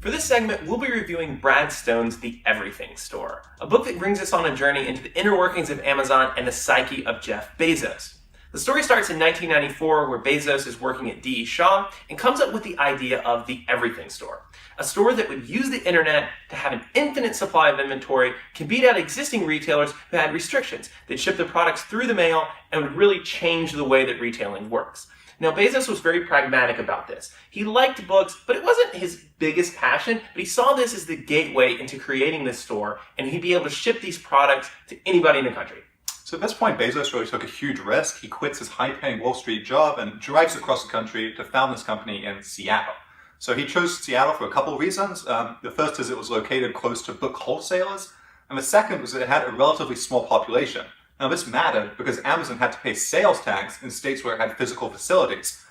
For this segment, we'll be reviewing Brad Stone's The Everything Store, a book that brings us on a journey into the inner workings of Amazon and the psyche of Jeff Bezos. The story starts in 1994, where Bezos is working at D.E. Shaw and comes up with the idea of the Everything Store, a store that would use the internet to have an infinite supply of inventory, can beat out existing retailers who had restrictions. They'd ship their products through the mail and would really change the way that retailing works. Now, Bezos was very pragmatic about this. He liked books, but it wasn't his biggest passion, but he saw this as the gateway into creating this store, and he'd be able to ship these products to anybody in the country. So at this point, Bezos really took a huge risk. He quits his high-paying Wall Street job and drives across the country to found this company in Seattle. So he chose Seattle for a couple of reasons. The first is it was located close to book wholesalers, and the second was that it had a relatively small population. Now this mattered because Amazon had to pay sales tax in states where it had physical facilities.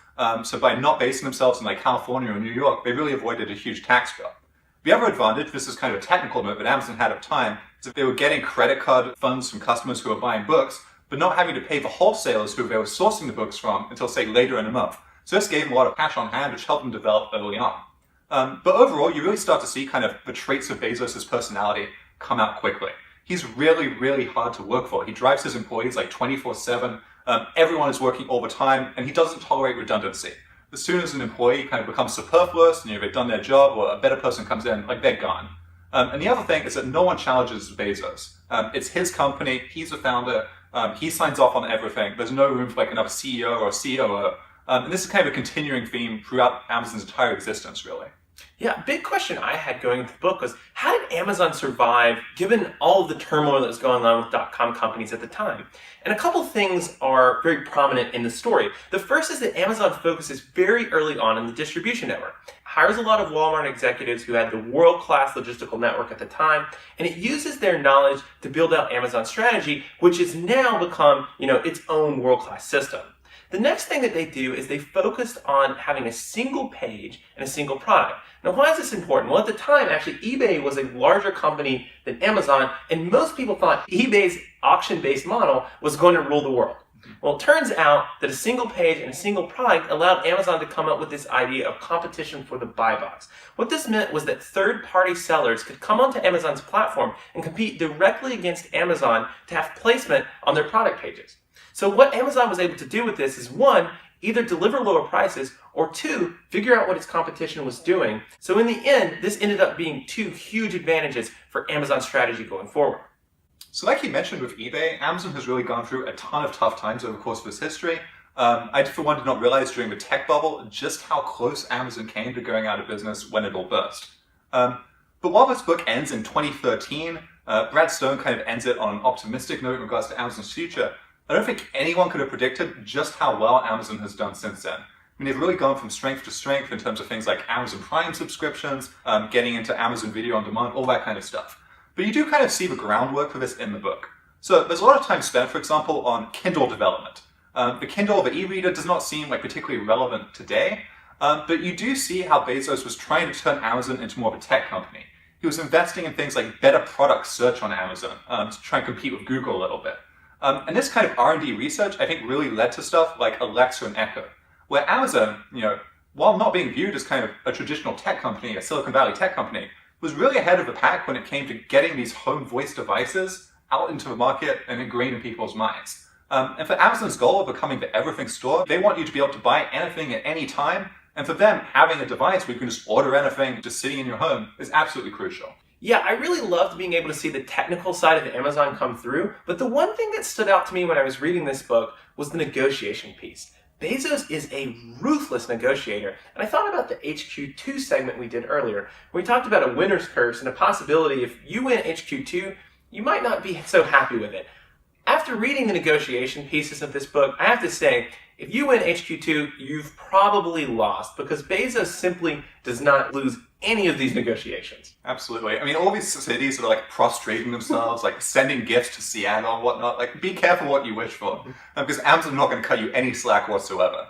So by not basing themselves in like California or New York, they really avoided a huge tax bill. The other advantage, this is kind of a technical note that Amazon had at the time, is that they were getting credit card funds from customers who were buying books, but not having to pay the wholesalers who they were sourcing the books from until, say, later in the month. So this gave them a lot of cash on hand, which helped them develop early on. But overall, you really start to see kind of the traits of Bezos' personality come out quickly. He's really, really hard to work for. He drives his employees like 24/7. Everyone is working all the time, and he doesn't tolerate redundancy. As soon as an employee kind of becomes superfluous, and they've done their job, or a better person comes in, like they're gone. And the other thing is that no one challenges Bezos. It's his company, he's the founder, he signs off on everything. There's no room for like another CEO or COO. And this is kind of a continuing theme throughout Amazon's entire existence, really. Yeah, a big question I had going into the book was, how did Amazon survive given all of the turmoil that was going on with dot-com companies at the time? And a couple things are very prominent in the story. The first is that Amazon focuses very early on in the distribution network. Hires a lot of Walmart executives who had the world-class logistical network at the time, and it uses their knowledge to build out Amazon's strategy, which has now become, its own world-class system. The next thing that they do is they focused on having a single page and a single product. Now, why is this important? Well, at the time, actually, eBay was a larger company than Amazon, and most people thought eBay's auction-based model was going to rule the world. Well, it turns out that a single page and a single product allowed Amazon to come up with this idea of competition for the buy box. What this meant was that third-party sellers could come onto Amazon's platform and compete directly against Amazon to have placement on their product pages. So what Amazon was able to do with this is, one, either deliver lower prices, or two, figure out what its competition was doing. So in the end, this ended up being two huge advantages for Amazon's strategy going forward. So like you mentioned with eBay, Amazon has really gone through a ton of tough times over the course of its history. I, for one, did not realize during the tech bubble just how close Amazon came to going out of business when it all burst. But while this book ends in 2013, Brad Stone kind of ends it on an optimistic note in regards to Amazon's future. I don't think anyone could have predicted just how well Amazon has done since then. I mean, they've really gone from strength to strength in terms of things like Amazon Prime subscriptions, getting into Amazon Video on Demand, all that kind of stuff. But you do kind of see the groundwork for this in the book. So there's a lot of time spent, for example, on Kindle development. The Kindle, the e-reader, does not seem like particularly relevant today, but you do see how Bezos was trying to turn Amazon into more of a tech company. He was investing in things like better product search on Amazon to try and compete with Google a little bit. And this kind of R&D research, I think, really led to stuff like Alexa and Echo, where Amazon, while not being viewed as kind of a traditional tech company, a Silicon Valley tech company, was really ahead of the pack when it came to getting these home voice devices out into the market and ingrained in people's minds. And for Amazon's goal of becoming the everything store, they want you to be able to buy anything at any time. And for them, having a device where you can just order anything just sitting in your home is absolutely crucial. Yeah, I really loved being able to see the technical side of Amazon come through, but the one thing that stood out to me when I was reading this book was the negotiation piece. Bezos is a ruthless negotiator, and I thought about the HQ2 segment we did earlier, where we talked about a winner's curse and a possibility if you win HQ2, you might not be so happy with it. After reading the negotiation pieces of this book, I have to say, if you win HQ2, you've probably lost, because Bezos simply does not lose any of these negotiations. Absolutely. I mean, all these cities are like prostrating themselves, like sending gifts to Seattle and whatnot. Like, be careful what you wish for, because Amazon's not going to cut you any slack whatsoever.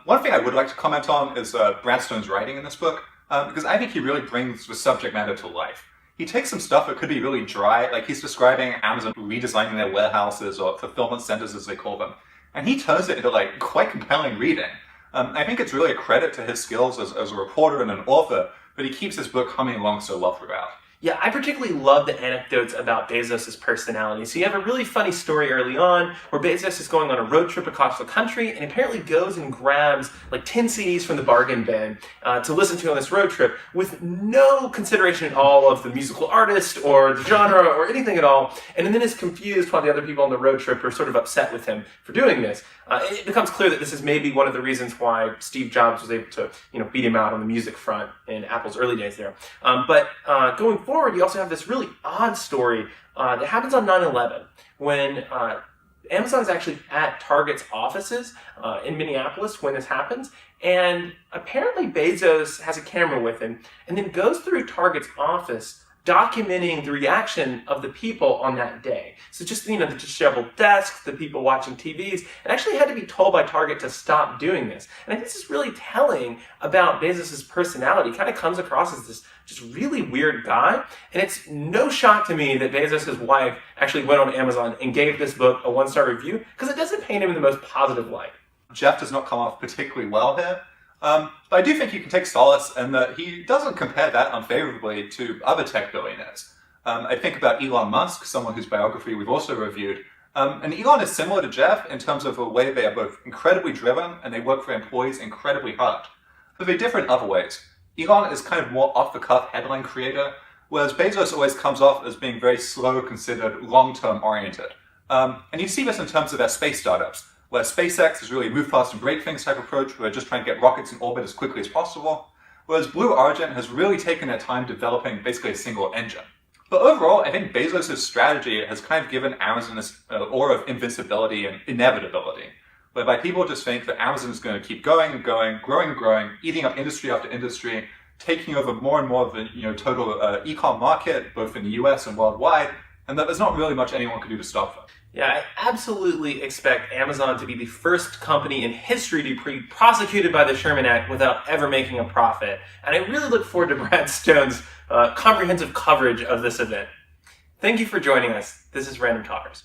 One thing I would like to comment on is Brad Stone's writing in this book, because I think he really brings the subject matter to life. He takes some stuff that could be really dry, like he's describing Amazon redesigning their warehouses or fulfillment centers as they call them, and he turns it into like quite compelling reading. I think it's really a credit to his skills as a reporter and an author, but he keeps his book humming along so well throughout. Yeah, I particularly love the anecdotes about Bezos' personality. So you have a really funny story early on where Bezos is going on a road trip across the country and apparently goes and grabs like 10 CDs from the bargain bin to listen to on this road trip with no consideration at all of the musical artist or the genre or anything at all. And then is confused while the other people on the road trip are sort of upset with him for doing this. It becomes clear that this is maybe one of the reasons why Steve Jobs was able to, beat him out on the music front in Apple's early days there. But going forward, you also have this really odd story that happens on 9/11 when Amazon is actually at Target's offices in Minneapolis when this happens. And apparently Bezos has a camera with him and then goes through Target's office documenting the reaction of the people on that day. So just, the disheveled desks, the people watching TVs, and actually had to be told by Target to stop doing this. And I think this is really telling about Bezos' personality. He kind of comes across as this just really weird guy. And it's no shock to me that Bezos' wife actually went on Amazon and gave this book a 1-star review, because it doesn't paint him in the most positive light. Jeff does not come off particularly well here. But I do think you can take solace in that he doesn't compare that unfavorably to other tech billionaires. I think about Elon Musk, someone whose biography we've also reviewed. And Elon is similar to Jeff in terms of the way they are both incredibly driven and they work for employees incredibly hard. But they differ in other ways. Elon is kind of more off-the-cuff headline creator, whereas Bezos always comes off as being very slow, considered, long-term oriented. And you see this in terms of their space startups, where SpaceX is really a move fast and break things type approach, where they're just trying to get rockets in orbit as quickly as possible, whereas Blue Origin has really taken their time developing basically a single engine. But overall, I think Bezos' strategy has kind of given Amazon this aura of invincibility and inevitability, whereby people just think that Amazon is going to keep going and going, growing and growing, eating up industry after industry, taking over more and more of the total e-com market, both in the US and worldwide, and that there's not really much anyone can do to stop them. Yeah, I absolutely expect Amazon to be the first company in history to be prosecuted by the Sherman Act without ever making a profit. And I really look forward to Brad Stone's comprehensive coverage of this event. Thank you for joining us. This is Random Talkers.